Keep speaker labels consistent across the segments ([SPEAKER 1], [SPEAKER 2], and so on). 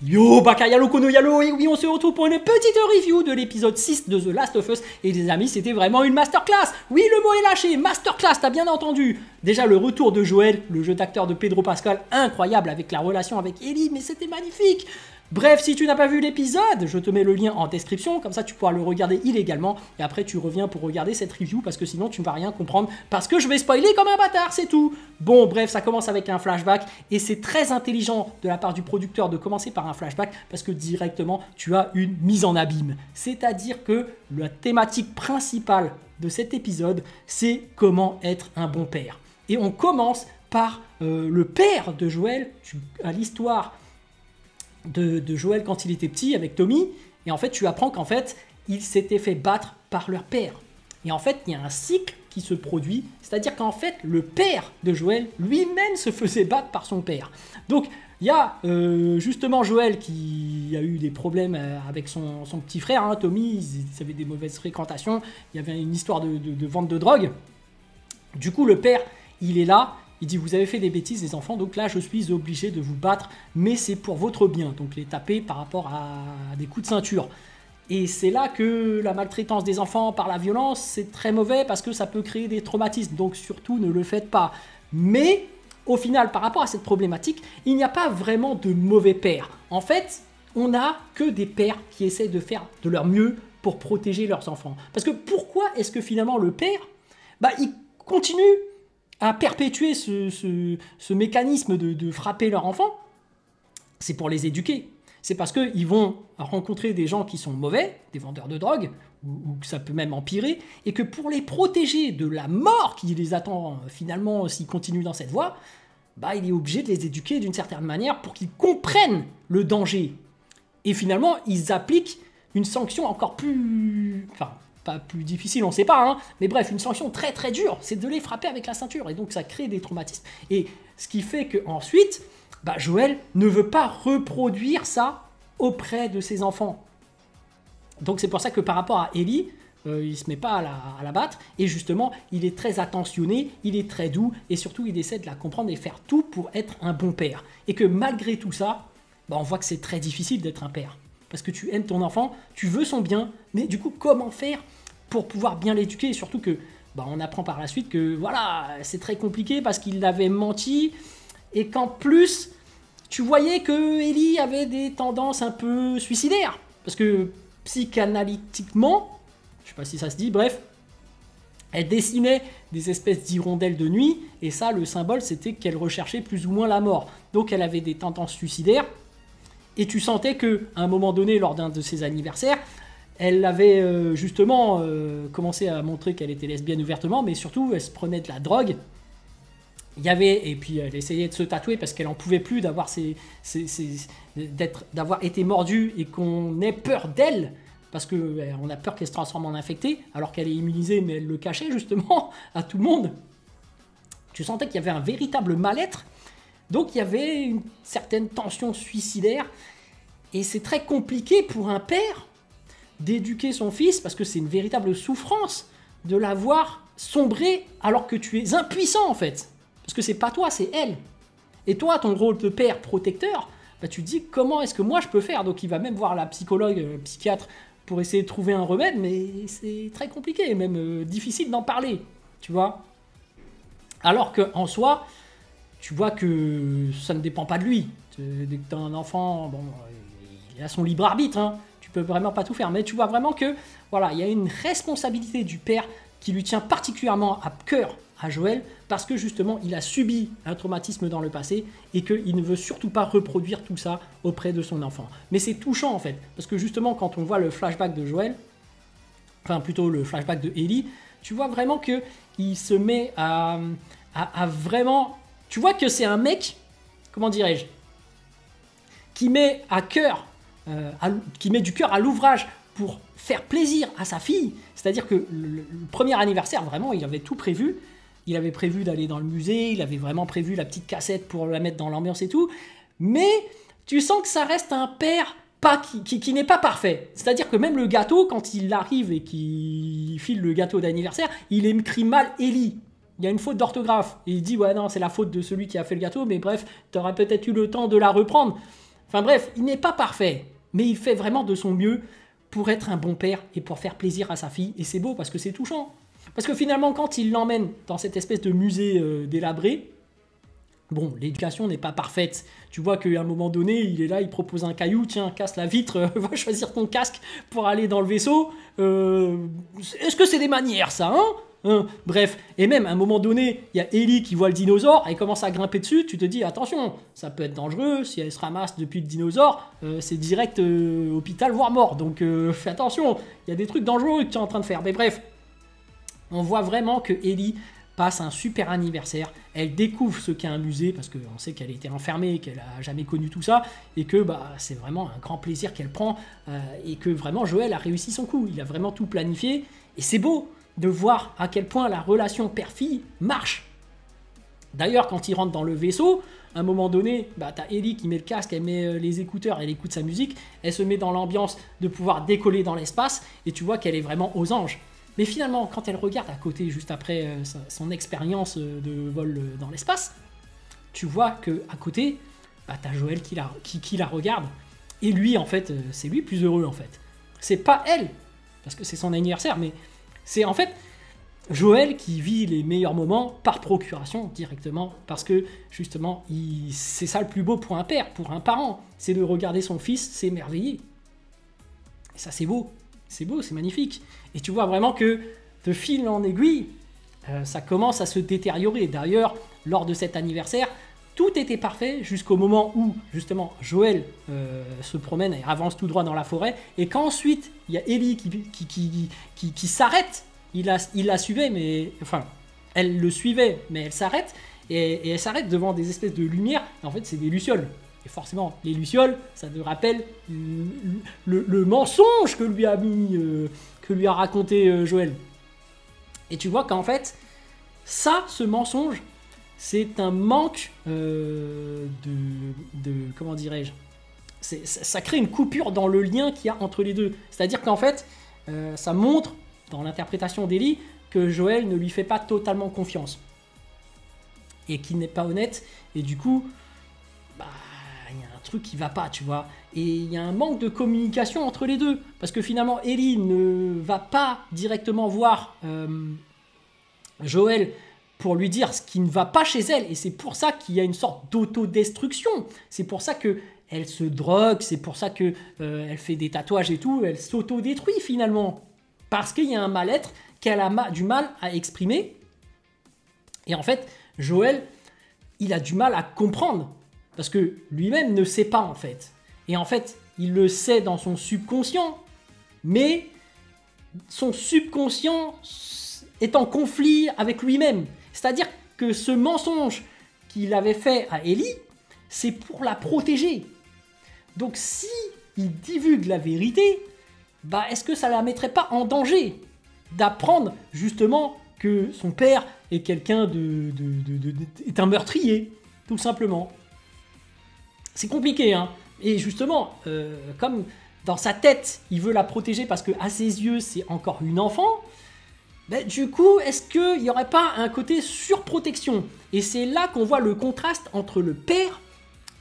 [SPEAKER 1] Yo, Bakayalo Kono Yalo, et oui, on se retrouve pour une petite review de l'épisode 6 de The Last of Us. Et les amis, c'était vraiment une masterclass. Oui, le mot est lâché, masterclass, t'as bien entendu. Déjà, le retour de Joel, le jeu d'acteur de Pedro Pascal, incroyable avec la relation avec Ellie, mais c'était magnifique. Bref, si tu n'as pas vu l'épisode, je te mets le lien en description, comme ça tu pourras le regarder illégalement, et après tu reviens pour regarder cette review, parce que sinon tu ne vas rien comprendre, parce que je vais spoiler comme un bâtard, c'est tout. Bon, bref, ça commence avec un flashback, et c'est très intelligent de la part du producteur de commencer par un flashback, parce que directement tu as une mise en abîme. C'est-à-dire que la thématique principale de cet épisode, c'est comment être un bon père. Et on commence par le père de Joel, à l'histoire de Joel quand il était petit avec Tommy, et en fait tu apprends qu'en fait il s'était fait battre par leur père, et en fait il y a un cycle qui se produit, c'est à dire qu'en fait le père de Joel lui-même se faisait battre par son père. Donc il y a justement Joel qui a eu des problèmes avec son petit frère, hein, Tommy, ils avaient des mauvaises fréquentations, il y avait une histoire de vente de drogue. Du coup le père il est là. Il dit, vous avez fait des bêtises les enfants, donc là je suis obligé de vous battre, mais c'est pour votre bien. Donc les taper par rapport à des coups de ceinture. Et c'est là que la maltraitance des enfants par la violence, c'est très mauvais parce que ça peut créer des traumatismes. Donc surtout ne le faites pas. Mais au final, par rapport à cette problématique, il n'y a pas vraiment de mauvais pères. En fait, on n'a que des pères qui essaient de faire de leur mieux pour protéger leurs enfants. Parce que pourquoi est-ce que finalement le père, il continue à perpétuer ce mécanisme de frapper leur enfant? C'est pour les éduquer. C'est parce qu'ils vont rencontrer des gens qui sont mauvais, des vendeurs de drogue, ou que ça peut même empirer, et que pour les protéger de la mort qui les attend finalement s'ils continuent dans cette voie, il est obligé de les éduquer d'une certaine manière pour qu'ils comprennent le danger. Et finalement, ils appliquent une sanction encore plus... pas plus difficile, on ne sait pas, hein, mais bref, une sanction très très dure, c'est de les frapper avec la ceinture, et donc ça crée des traumatismes. Et ce qui fait qu'ensuite, Joel ne veut pas reproduire ça auprès de ses enfants. Donc c'est pour ça que par rapport à Ellie, il ne se met pas à la battre, et justement, il est très attentionné, il est très doux, et surtout, il essaie de la comprendre et faire tout pour être un bon père. Et que malgré tout ça, on voit que c'est très difficile d'être un père. Parce que tu aimes ton enfant, tu veux son bien, mais du coup, comment faire pour pouvoir bien l'éduquer? Et surtout que, on apprend par la suite que, voilà, c'est très compliqué parce qu'il avait menti, et qu'en plus, tu voyais que Ellie avait des tendances un peu suicidaires. Parce que, psychanalytiquement, je sais pas si ça se dit, bref, elle dessinait des espèces d'hirondelles de nuit, et ça, le symbole, c'était qu'elle recherchait plus ou moins la mort. Donc, elle avait des tendances suicidaires. Et tu sentais qu'à un moment donné, lors d'un de ses anniversaires, elle avait justement commencé à montrer qu'elle était lesbienne ouvertement, mais surtout, elle se prenait de la drogue. Et puis elle essayait de se tatouer parce qu'elle n'en pouvait plus d'avoir d'avoir été mordue et qu'on ait peur d'elle, parce qu'on a peur qu'elle se transforme en infectée, alors qu'elle est immunisée, mais elle le cachait justement à tout le monde. Tu sentais qu'il y avait un véritable mal-être. Donc il y avait une certaine tension suicidaire, et c'est très compliqué pour un père d'éduquer son fils, parce que c'est une véritable souffrance de la voir sombrer alors que tu es impuissant en fait. Parce que c'est pas toi, c'est elle. Et toi, ton rôle de père protecteur, tu te dis comment est-ce que moi je peux faire? Donc il va même voir la psychologue, le psychiatre, pour essayer de trouver un remède, mais c'est très compliqué, même difficile d'en parler, tu vois. Alors qu'en soi, tu vois que ça ne dépend pas de lui. Dès que tu as un enfant, il a son libre arbitre, hein. Tu peux vraiment pas tout faire. Mais tu vois vraiment que, voilà, il y a une responsabilité du père qui lui tient particulièrement à cœur à Joel, parce que justement, il a subi un traumatisme dans le passé et qu'il ne veut surtout pas reproduire tout ça auprès de son enfant. Mais c'est touchant en fait, parce que justement, quand on voit le flashback de Joel, enfin plutôt le flashback de Ellie, tu vois vraiment qu'il se met à vraiment... Tu vois que c'est un mec, comment dirais-je, qui met à cœur, qui met du cœur à l'ouvrage pour faire plaisir à sa fille. C'est-à-dire que le premier anniversaire, vraiment, il avait tout prévu. Il avait prévu d'aller dans le musée, il avait vraiment prévu la petite cassette pour la mettre dans l'ambiance et tout. Mais tu sens que ça reste un père qui n'est pas parfait. C'est-à-dire que même le gâteau, quand il arrive et qu'il file le gâteau d'anniversaire, il écrit mal Ellie. Il y a une faute d'orthographe. Et il dit, ouais, non, c'est la faute de celui qui a fait le gâteau, mais bref, tu auras peut-être eu le temps de la reprendre. Enfin bref, il n'est pas parfait, mais il fait vraiment de son mieux pour être un bon père et pour faire plaisir à sa fille. Et c'est beau parce que c'est touchant. Parce que finalement, quand il l'emmène dans cette espèce de musée délabré, bon, l'éducation n'est pas parfaite. Tu vois qu'à un moment donné, il est là, il propose un caillou, tiens, casse la vitre, va choisir ton casque pour aller dans le vaisseau. Est-ce que c'est des manières, ça, bref, et même à un moment donné, il y a Ellie qui voit le dinosaure, elle commence à grimper dessus, tu te dis attention, ça peut être dangereux, si elle se ramasse depuis le dinosaure, c'est direct hôpital voire mort, donc fais attention, il y a des trucs dangereux que tu es en train de faire, mais bref, on voit vraiment que Ellie passe un super anniversaire, elle découvre ce qu'est un musée, parce qu'on sait qu'elle était enfermée, qu'elle a jamais connu tout ça, et que bah, c'est vraiment un grand plaisir qu'elle prend, et que vraiment Joël a réussi son coup, il a vraiment tout planifié, et c'est beau de voir à quel point la relation père-fille marche. D'ailleurs, quand il rentre dans le vaisseau, à un moment donné, bah, t'as Ellie qui met le casque, elle met les écouteurs, elle écoute sa musique, elle se met dans l'ambiance de pouvoir décoller dans l'espace, et tu vois qu'elle est vraiment aux anges. Mais finalement, quand elle regarde à côté, juste après son expérience de vol dans l'espace, tu vois qu'à côté, bah, t'as Joël qui la regarde, et lui, en fait, c'est lui plus heureux, en fait. C'est pas elle, parce que c'est son anniversaire, mais c'est en fait Joël qui vit les meilleurs moments par procuration directement parce que justement c'est ça le plus beau pour un père, pour un parent, c'est de regarder son fils s'émerveiller. Et ça c'est beau, c'est magnifique. Et tu vois vraiment que de fil en aiguille, ça commence à se détériorer. D'ailleurs, lors de cet anniversaire, tout était parfait jusqu'au moment où justement Joël se promène et avance tout droit dans la forêt et qu'ensuite il y a Ellie qui s'arrête. Il la suivait, mais enfin elle le suivait, mais elle s'arrête et elle s'arrête devant des espèces de lumières. Et en fait, c'est des lucioles. Et forcément, les lucioles, ça te rappelle le mensonge que lui a raconté Joël. Et tu vois qu'en fait, ce mensonge, c'est un manque comment dirais-je, ça crée une coupure dans le lien qu'il y a entre les deux. C'est-à-dire qu'en fait, ça montre, dans l'interprétation d'Ellie, que Joël ne lui fait pas totalement confiance. Et qu'il n'est pas honnête. Et du coup, bah, il y a un truc qui va pas, tu vois. Et il y a un manque de communication entre les deux. Parce que finalement, Ellie ne va pas directement voir Joël pour lui dire ce qui ne va pas chez elle. Et c'est pour ça qu'il y a une sorte d'autodestruction. C'est pour ça qu'elle se drogue, c'est pour ça qu'elle fait des tatouages et tout. Elle s'autodétruit finalement. Parce qu'il y a un mal-être qu'elle a du mal à exprimer. Et en fait, Joël, il a du mal à comprendre. Parce que lui-même ne sait pas en fait. Et en fait, il le sait dans son subconscient. Mais son subconscient est en conflit avec lui-même. C'est-à-dire que ce mensonge qu'il avait fait à Ellie, c'est pour la protéger. Donc si il divulgue la vérité, bah est-ce que ça la mettrait pas en danger d'apprendre justement que son père est quelqu'un est un meurtrier, tout simplement. C'est compliqué, hein. Et justement, comme dans sa tête, il veut la protéger parce que à ses yeux, c'est encore une enfant. Ben, du coup, est-ce qu'il n'y aurait pas un côté surprotection? Et c'est là qu'on voit le contraste entre le père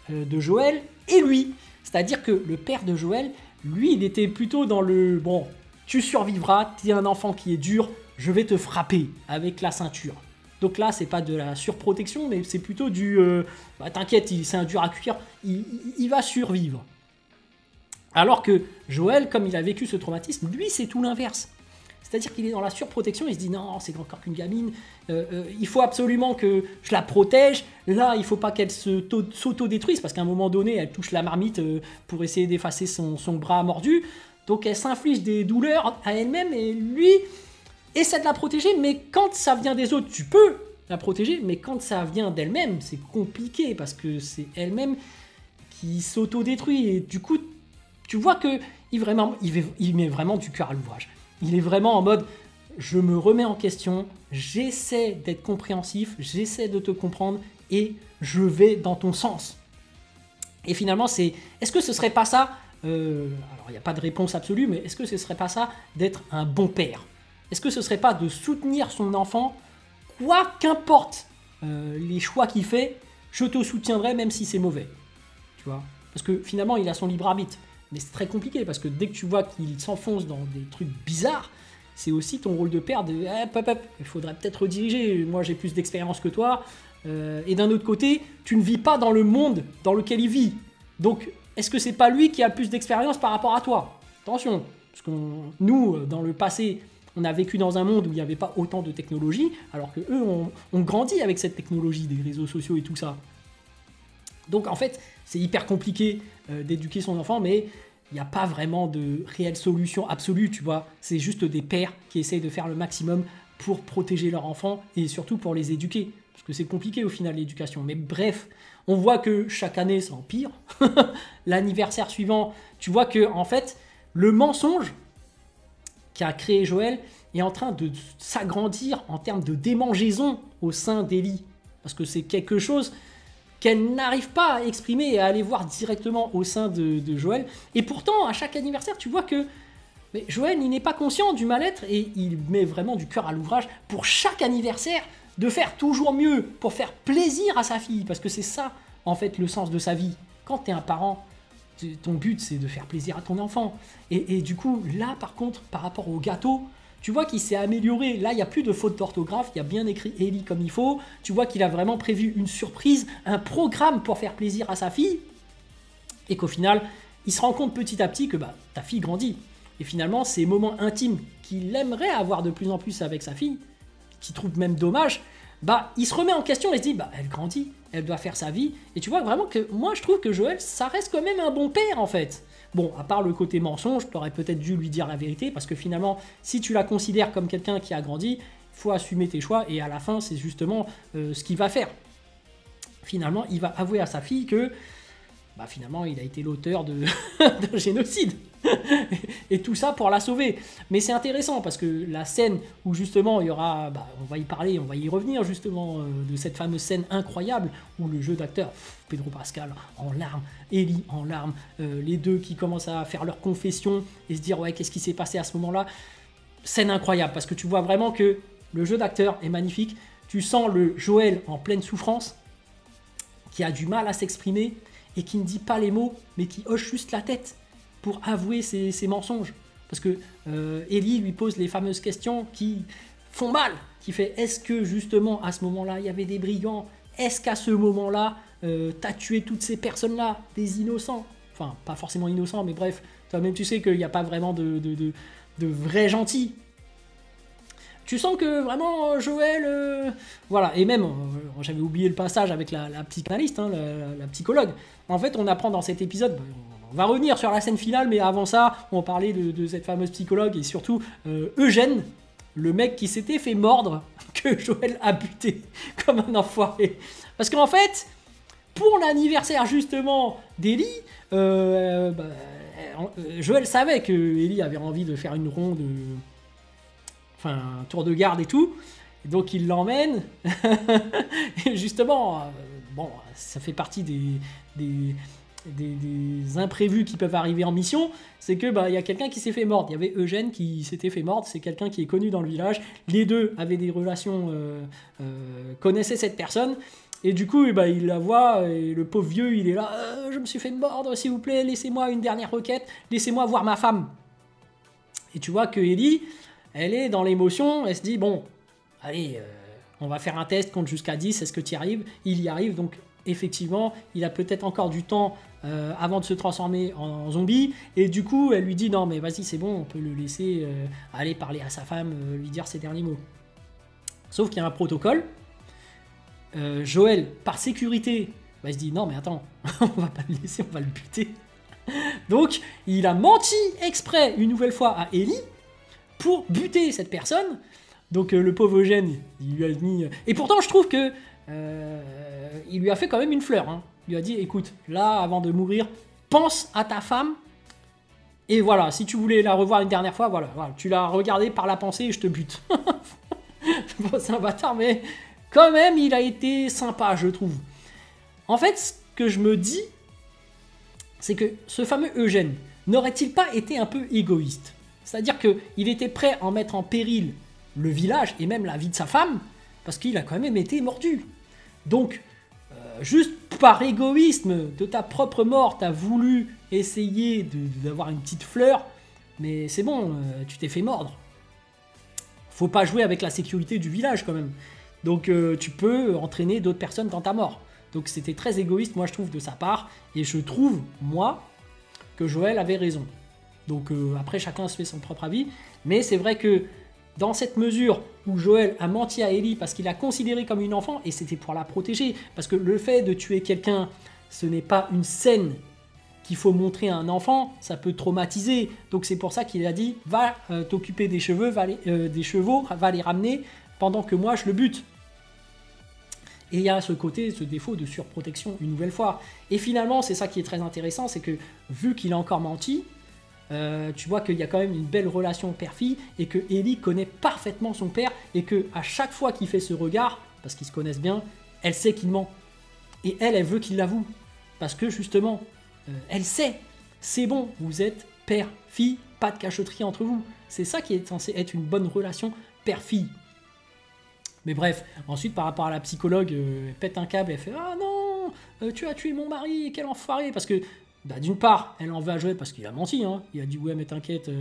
[SPEAKER 1] de Joël et lui. C'est-à-dire que le père de Joël, lui, il était plutôt dans le « bon, tu survivras, tu es un enfant qui est dur, je vais te frapper avec la ceinture ». Donc là, c'est pas de la surprotection, mais c'est plutôt du bah, t'inquiète, c'est un dur à cuire, il va survivre. Alors que Joël, comme il a vécu ce traumatisme, lui, c'est tout l'inverse. C'est-à-dire qu'il est dans la surprotection, il se dit non, c'est encore qu'une gamine, il faut absolument que je la protège, là il faut pas qu'elle s'auto-détruise, parce qu'à un moment donné elle touche la marmite pour essayer d'effacer son bras mordu, donc elle s'inflige des douleurs à elle-même et lui essaie de la protéger, mais quand ça vient des autres, tu peux la protéger, mais quand ça vient d'elle-même, c'est compliqué, parce que c'est elle-même qui s'auto-détruit, et du coup tu vois qu'il met vraiment du cœur à l'ouvrage. Il est vraiment en mode, je me remets en question, j'essaie d'être compréhensif, j'essaie de te comprendre et je vais dans ton sens. Et finalement, est-ce que ce serait pas ça, alors il n'y a pas de réponse absolue, mais est-ce que ce serait pas ça d'être un bon père? Est-ce que ce serait pas de soutenir son enfant, quoi qu'importe les choix qu'il fait, je te soutiendrai même si c'est mauvais, tu vois? Parce que finalement, il a son libre arbitre. Mais c'est très compliqué, parce que dès que tu vois qu'il s'enfonce dans des trucs bizarres, c'est aussi ton rôle de père de il faudrait peut-être rediriger, moi j'ai plus d'expérience que toi. Et d'un autre côté, tu ne vis pas dans le monde dans lequel il vit. Donc, est-ce que c'est pas lui qui a plus d'expérience par rapport à toi? Attention, parce que nous, dans le passé, on a vécu dans un monde où il n'y avait pas autant de technologie, alors que eux ont grandi avec cette technologie, des réseaux sociaux et tout ça. Donc en fait, c'est hyper compliqué d'éduquer son enfant, mais il n'y a pas vraiment de réelle solution absolue, tu vois. C'est juste des pères qui essayent de faire le maximum pour protéger leurs enfants et surtout pour les éduquer. Parce que c'est compliqué au final l'éducation. Mais bref, on voit que chaque année ça empire. L'anniversaire suivant, tu vois que en fait, le mensonge qu'a créé Joël est en train de s'agrandir en termes de démangeaison au sein d'Ellie. Parce que c'est quelque chose qu'elle n'arrive pas à exprimer et à aller voir directement au sein de Joël. Et pourtant, à chaque anniversaire, tu vois que mais Joël, il n'est pas conscient du mal-être et il met vraiment du cœur à l'ouvrage pour chaque anniversaire de faire toujours mieux, pour faire plaisir à sa fille. Parce que c'est ça, en fait, le sens de sa vie. Quand tu es un parent, ton but, c'est de faire plaisir à ton enfant. Et du coup, là, par contre, par rapport au gâteau, tu vois qu'il s'est amélioré. Là, il n'y a plus de faute d'orthographe. Il y a bien écrit Ellie comme il faut. Tu vois qu'il a vraiment prévu une surprise, un programme pour faire plaisir à sa fille. Et qu'au final, il se rend compte petit à petit que ta fille grandit. Et finalement, ces moments intimes qu'il aimerait avoir de plus en plus avec sa fille, qu'il trouve même dommage, il se remet en question et se dit, elle grandit, elle doit faire sa vie. Et tu vois vraiment que moi, je trouve que Joël, ça reste quand même un bon père, en fait. Bon, à part le côté mensonge, tu aurais peut-être dû lui dire la vérité, parce que finalement, si tu la considères comme quelqu'un qui a grandi, il faut assumer tes choix, et à la fin, c'est justement ce qu'il va faire. Finalement, il va avouer à sa fille que, finalement, il a été l'auteur d'un génocide. Et tout ça pour la sauver. Mais c'est intéressant, parce que la scène où justement, il y aura, on va y parler, on va y revenir justement, de cette fameuse scène incroyable, où le jeu d'acteur, Pedro Pascal en larmes, Ellie en larmes, les deux qui commencent à faire leur confession et se dire ouais, qu'est-ce qui s'est passé à ce moment-là. Scène incroyable, parce que tu vois vraiment que le jeu d'acteur est magnifique. Tu sens le Joël en pleine souffrance, qui a du mal à s'exprimer et qui ne dit pas les mots, mais qui hoche juste la tête pour avouer ses mensonges. Parce que Ellie lui pose les fameuses questions qui font mal, qui fait est-ce que justement à ce moment-là il y avait des brigands, est-ce qu'à ce moment-là t'as tué toutes ces personnes-là, des innocents, enfin pas forcément innocents, mais bref, toi-même tu sais qu'il n'y a pas vraiment de vrais gentils. Tu sens que vraiment Joël, voilà, et même, j'avais oublié le passage avec la psychanalyste, hein, la psychologue. En fait, on apprend dans cet épisode, on va revenir sur la scène finale, mais avant ça, on parlait de cette fameuse psychologue et surtout Eugène, le mec qui s'était fait mordre, que Joël a buté comme un enfoiré. Parce qu'en fait, pour l'anniversaire justement d'Ellie, Joël savait que Ellie avait envie de faire une ronde, enfin un tour de garde et tout, et donc il l'emmène. Et justement, bon, ça fait partie des imprévus qui peuvent arriver en mission, c'est que il y a quelqu'un qui s'est fait mordre. Il y avait Eugène qui s'était fait mordre, c'est quelqu'un qui est connu dans le village. Les deux avaient des relations, connaissaient cette personne, et du coup il la voit, et le pauvre vieux il est là, je me suis fait mordre, s'il vous plaît, laissez-moi une dernière requête, laissez-moi voir ma femme. Et tu vois que Ellie, elle est dans l'émotion, elle se dit bon, allez, on va faire un test, compte jusqu'à 10, est-ce que tu y arrives? Il y arrive, donc effectivement, il a peut-être encore du temps avant de se transformer en zombie, et du coup, elle lui dit non, mais vas-y, c'est bon, on peut le laisser aller parler à sa femme, lui dire ses derniers mots. Sauf qu'il y a un protocole. Joël, par sécurité, il se dit non, mais attends, on va pas le laisser, on va le buter. Donc, il a menti exprès une nouvelle fois à Ellie pour buter cette personne. Donc, le pauvre Eugène, il lui a mis. Et pourtant, je trouve que. Il lui a fait quand même une fleur. Hein. Il lui a dit écoute, là, avant de mourir, pense à ta femme. Et voilà, si tu voulais la revoir une dernière fois, voilà tu l'as regardée par la pensée et je te bute. Bon, c'est un bâtard, mais quand même, il a été sympa, je trouve. En fait, ce que je me dis, c'est que ce fameux Eugène n'aurait-il pas été un peu égoïste? C'est-à-dire qu'il était prêt à en mettre en péril le village et même la vie de sa femme, parce qu'il a quand même été mordu. Donc, juste par égoïsme de ta propre mort, t'as voulu essayer d'avoir une petite fleur, mais c'est bon, tu t'es fait mordre. Faut pas jouer avec la sécurité du village quand même. Donc tu peux entraîner d'autres personnes dans ta mort. Donc c'était très égoïste, moi je trouve, de sa part. Et je trouve, moi, que Joël avait raison. Donc après, chacun se fait son propre avis. Mais c'est vrai que dans cette mesure où Joël a menti à Ellie parce qu'il l'a considérée comme une enfant, et c'était pour la protéger, parce que le fait de tuer quelqu'un, ce n'est pas une scène qu'il faut montrer à un enfant, ça peut traumatiser. Donc c'est pour ça qu'il a dit, va t'occuper des chevaux, va les ramener pendant que moi je le bute. Et il y a ce côté, ce défaut de surprotection une nouvelle fois. Et finalement, c'est ça qui est très intéressant, c'est que vu qu'il a encore menti, tu vois qu'il y a quand même une belle relation père-fille et que Ellie connaît parfaitement son père et que à chaque fois qu'il fait ce regard, parce qu'ils se connaissent bien, elle sait qu'il ment. Et elle veut qu'il l'avoue. Parce que justement, elle sait, c'est bon, vous êtes père-fille, pas de cachotterie entre vous. C'est ça qui est censé être une bonne relation père-fille. Mais bref, ensuite par rapport à la psychologue, elle pète un câble, elle fait « Ah non, tu as tué mon mari, quel enfoiré !» Parce que, bah, d'une part, elle en veut à Joël parce qu'il a menti, hein. Il a dit « Ouais mais t'inquiète,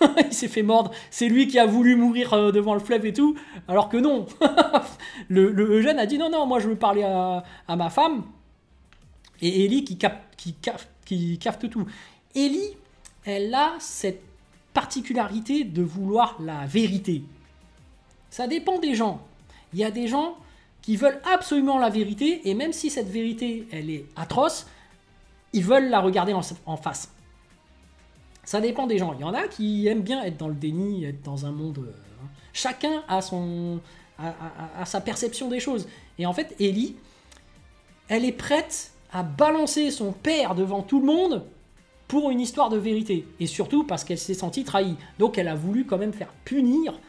[SPEAKER 1] il s'est fait mordre, c'est lui qui a voulu mourir devant le fleuve et tout !» Alors que non. le jeune a dit « Non, non, moi je veux parler à ma femme. » Et Ellie qui capte tout. Ellie, elle a cette particularité de vouloir la vérité. Ça dépend des gens. Il y a des gens qui veulent absolument la vérité, et même si cette vérité, elle est atroce, ils veulent la regarder en face. Ça dépend des gens. Il y en a qui aiment bien être dans le déni, être dans un monde... chacun a sa perception des choses. Et en fait, Ellie, elle est prête à balancer son père devant tout le monde pour une histoire de vérité. Et surtout parce qu'elle s'est sentie trahie. Donc elle a voulu quand même faire punir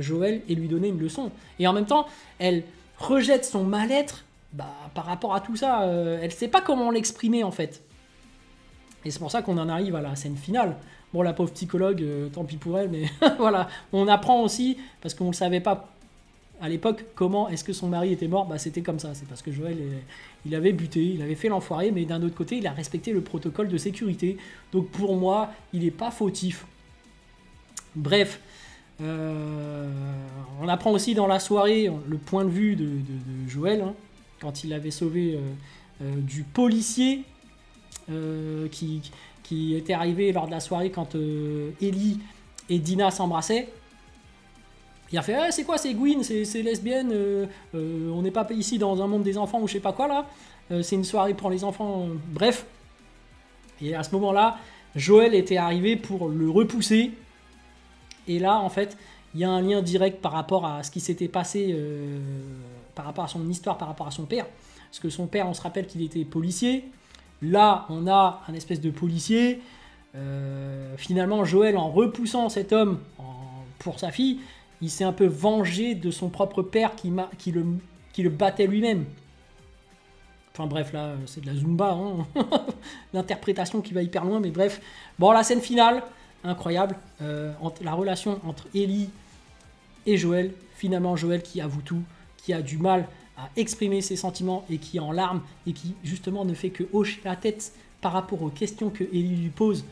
[SPEAKER 1] Joël et lui donner une leçon. Et en même temps, elle rejette son mal-être par rapport à tout ça. Elle sait pas comment l'exprimer en fait. Et c'est pour ça qu'on en arrive à la scène finale. Bon, la pauvre psychologue, tant pis pour elle, mais voilà. On apprend aussi, parce qu'on ne le savait pas à l'époque, comment est-ce que son mari était mort. Bah, c'était comme ça. C'est parce que Joël, il avait buté, il avait fait l'enfoiré, mais d'un autre côté, il a respecté le protocole de sécurité. Donc pour moi, il n'est pas fautif. Bref. On apprend aussi dans la soirée le point de vue de Joël, hein, quand il avait sauvé du policier qui était arrivé lors de la soirée quand Ellie et Dina s'embrassaient. Il a fait ah, c'est quoi, c'est Gwyn, c'est lesbienne, on n'est pas ici dans un monde des enfants ou je sais pas quoi là, c'est une soirée pour les enfants, bref. Et à ce moment-là, Joël était arrivé pour le repousser. Et là, en fait, il y a un lien direct par rapport à ce qui s'était passé, par rapport à son histoire, par rapport à son père. Parce que son père, on se rappelle qu'il était policier. Là, on a un espèce de policier. Finalement, Joël, en repoussant cet homme pour sa fille, il s'est un peu vengé de son propre père qui le battait lui-même. Enfin bref, là, c'est de la Zumba. Hein. L'interprétation qui va hyper loin, mais bref. Bon, la scène finale... incroyable, la relation entre Ellie et Joël, finalement Joël qui avoue tout, qui a du mal à exprimer ses sentiments et qui est en larmes et qui justement ne fait que hocher la tête par rapport aux questions que Ellie lui pose,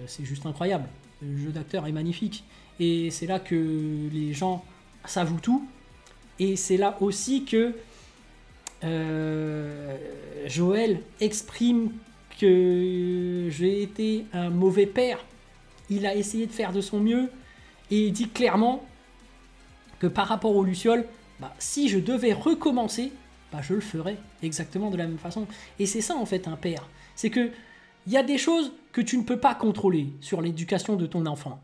[SPEAKER 1] c'est juste incroyable. Le jeu d'acteur est magnifique et c'est là que les gens s'avouent tout et c'est là aussi que Joël exprime que j'ai été un mauvais père. Il a essayé de faire de son mieux et il dit clairement que par rapport aux lucioles, si je devais recommencer, je le ferais exactement de la même façon. Et c'est ça en fait un père. C'est que il y a des choses que tu ne peux pas contrôler sur l'éducation de ton enfant.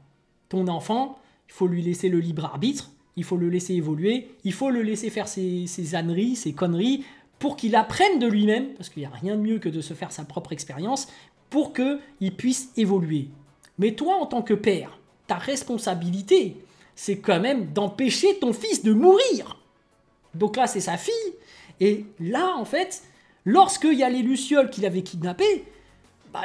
[SPEAKER 1] Ton enfant, il faut lui laisser le libre arbitre, il faut le laisser évoluer, il faut le laisser faire ses âneries, ses conneries, pour qu'il apprenne de lui-même, parce qu'il n'y a rien de mieux que de se faire sa propre expérience, pour qu'il puisse évoluer. Mais toi, en tant que père, ta responsabilité, c'est quand même d'empêcher ton fils de mourir. Donc là, c'est sa fille. Et là, en fait, lorsqu'il y a les lucioles qu'il avait kidnappées,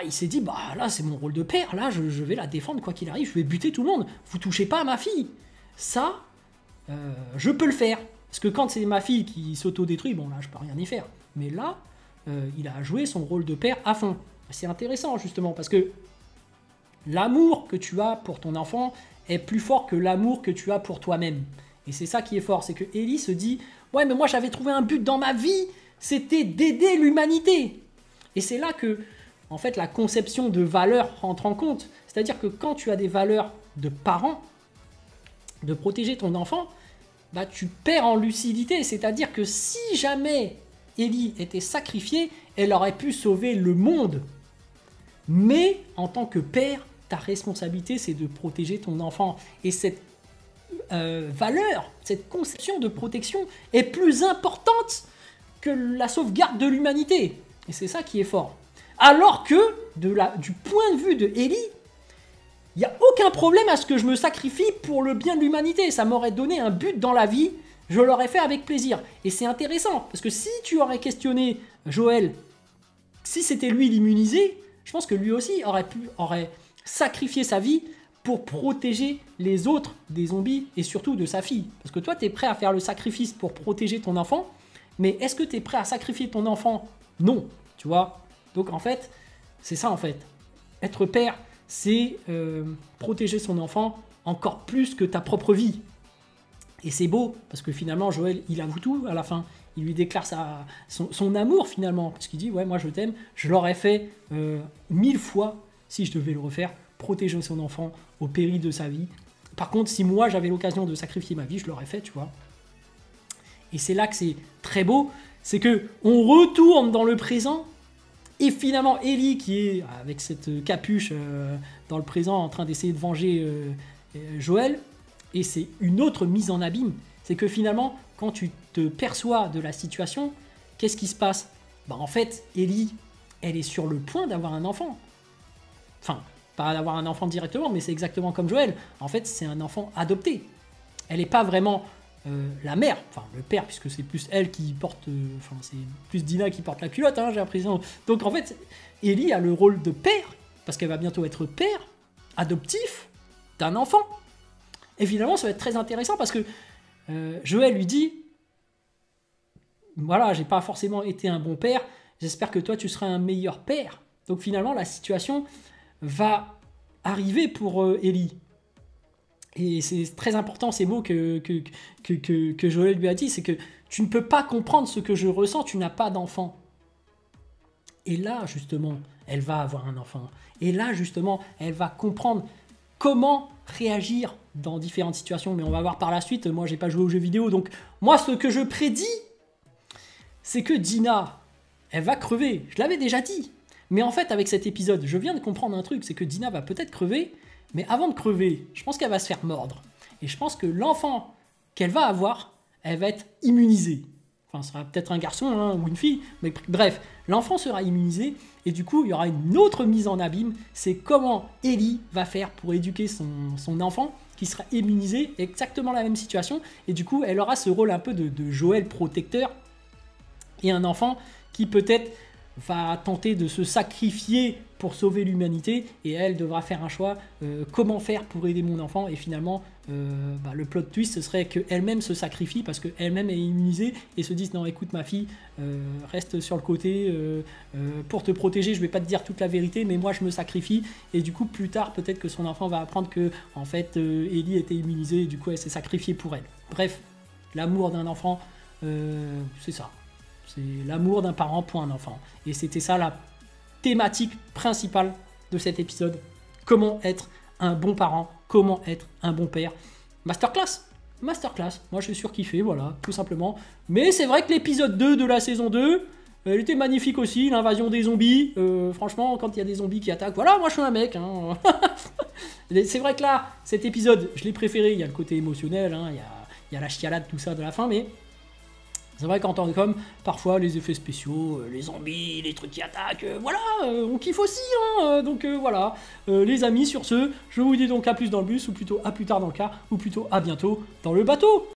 [SPEAKER 1] il s'est dit, là, c'est mon rôle de père. Là, je vais la défendre quoi qu'il arrive. Je vais buter tout le monde. Vous touchez pas à ma fille. Ça, je peux le faire. Parce que quand c'est ma fille qui s'autodétruit, bon, là, je peux rien y faire. Mais là, il a joué son rôle de père à fond. C'est intéressant justement parce que l'amour que tu as pour ton enfant est plus fort que l'amour que tu as pour toi-même. Et c'est ça qui est fort, c'est que Ellie se dit « Ouais, mais moi j'avais trouvé un but dans ma vie, c'était d'aider l'humanité !» Et c'est là que, en fait, la conception de valeur rentre en compte. C'est-à-dire que quand tu as des valeurs de parents, de protéger ton enfant, bah, tu perds en lucidité. C'est-à-dire que si jamais Ellie était sacrifiée, elle aurait pu sauver le monde. Mais en tant que père, ta responsabilité, c'est de protéger ton enfant. Et cette valeur, cette conception de protection est plus importante que la sauvegarde de l'humanité. Et c'est ça qui est fort. Alors que, du point de vue de Ellie, il n'y a aucun problème à ce que je me sacrifie pour le bien de l'humanité. Ça m'aurait donné un but dans la vie, je l'aurais fait avec plaisir. Et c'est intéressant, parce que si tu aurais questionné Joël, si c'était lui l'immunisé, je pense que lui aussi aurait sacrifié sa vie pour protéger les autres des zombies et surtout de sa fille. Parce que toi, tu es prêt à faire le sacrifice pour protéger ton enfant, mais est-ce que tu es prêt à sacrifier ton enfant? Non, tu vois. Donc en fait, c'est ça en fait. Être père, c'est protéger son enfant encore plus que ta propre vie. Et c'est beau, parce que finalement, Joël, il avoue tout à la fin. Il lui déclare son amour finalement, parce qu'il dit « Ouais, moi je t'aime, je l'aurais fait 1000 fois si je devais le refaire, protéger son enfant au péril de sa vie. Par contre, si moi j'avais l'occasion de sacrifier ma vie, je l'aurais fait, tu vois. » Et c'est là que c'est très beau, c'est que on retourne dans le présent, et finalement Ellie, qui est avec cette capuche dans le présent en train d'essayer de venger Joël, et c'est une autre mise en abîme, c'est que finalement, quand tu te perçois de la situation, qu'est-ce qui se passe? Bah en fait, Ellie, elle est sur le point d'avoir un enfant. Enfin, pas d'avoir un enfant directement, mais c'est exactement comme Joël. En fait, c'est un enfant adopté. Elle n'est pas vraiment la mère, enfin le père, puisque c'est plus elle qui porte, enfin c'est plus Dina qui porte la culotte, hein, j'ai l'impression. Donc en fait, Ellie a le rôle de père, parce qu'elle va bientôt être père adoptif d'un enfant. Et finalement, ça va être très intéressant parce que Joël lui dit « Voilà, j'ai pas forcément été un bon père, j'espère que toi, tu seras un meilleur père. » Donc finalement, la situation va arriver pour Ellie. Et c'est très important ces mots que Joël lui a dit, c'est que tu ne peux pas comprendre ce que je ressens, tu n'as pas d'enfant. Et là, justement, elle va avoir un enfant. Et là, justement, elle va comprendre comment réagir dans différentes situations. Mais on va voir par la suite, moi, j'ai pas joué aux jeux vidéo, donc moi, ce que je prédis, c'est que Dina, elle va crever. Je l'avais déjà dit. Mais en fait, avec cet épisode, je viens de comprendre un truc, c'est que Dina va peut-être crever, mais avant de crever, je pense qu'elle va se faire mordre. Et je pense que l'enfant qu'elle va avoir, elle va être immunisée. Enfin, ce sera peut-être un garçon hein, ou une fille, mais bref, l'enfant sera immunisé, et du coup, il y aura une autre mise en abîme, c'est comment Ellie va faire pour éduquer son enfant, qui sera immunisé, exactement la même situation, et du coup, elle aura ce rôle un peu de Joël protecteur, et un enfant qui peut-être va tenter de se sacrifier pour sauver l'humanité, et elle devra faire un choix, comment faire pour aider mon enfant, et finalement, le plot twist, ce serait qu'elle-même se sacrifie, parce qu'elle-même est immunisée, et se dise, non, écoute ma fille, reste sur le côté, pour te protéger, je vais pas te dire toute la vérité, mais moi je me sacrifie, et du coup, plus tard, peut-être que son enfant va apprendre que, en fait, Ellie était immunisée, et du coup, elle s'est sacrifiée pour elle. Bref, l'amour d'un enfant, c'est ça. C'est l'amour d'un parent pour un enfant. Et c'était ça la thématique principale de cet épisode. Comment être un bon parent, comment être un bon père. Masterclass. Masterclass. Moi, je suis surkiffé, voilà, tout simplement. Mais c'est vrai que l'épisode 2 de la saison 2, elle était magnifique aussi, l'invasion des zombies. Franchement, quand il y a des zombies qui attaquent, voilà, moi je suis un mec. Hein. C'est vrai que là, cet épisode, je l'ai préféré. Il y a le côté émotionnel, hein, il y a la chialade, tout ça de la fin, mais... c'est vrai qu'en tant que com, parfois les effets spéciaux, les zombies, les trucs qui attaquent, voilà, on kiffe aussi, hein, donc voilà. Les amis, sur ce, je vous dis donc à plus dans le bus, ou plutôt à plus tard dans le car, ou plutôt à bientôt dans le bateau.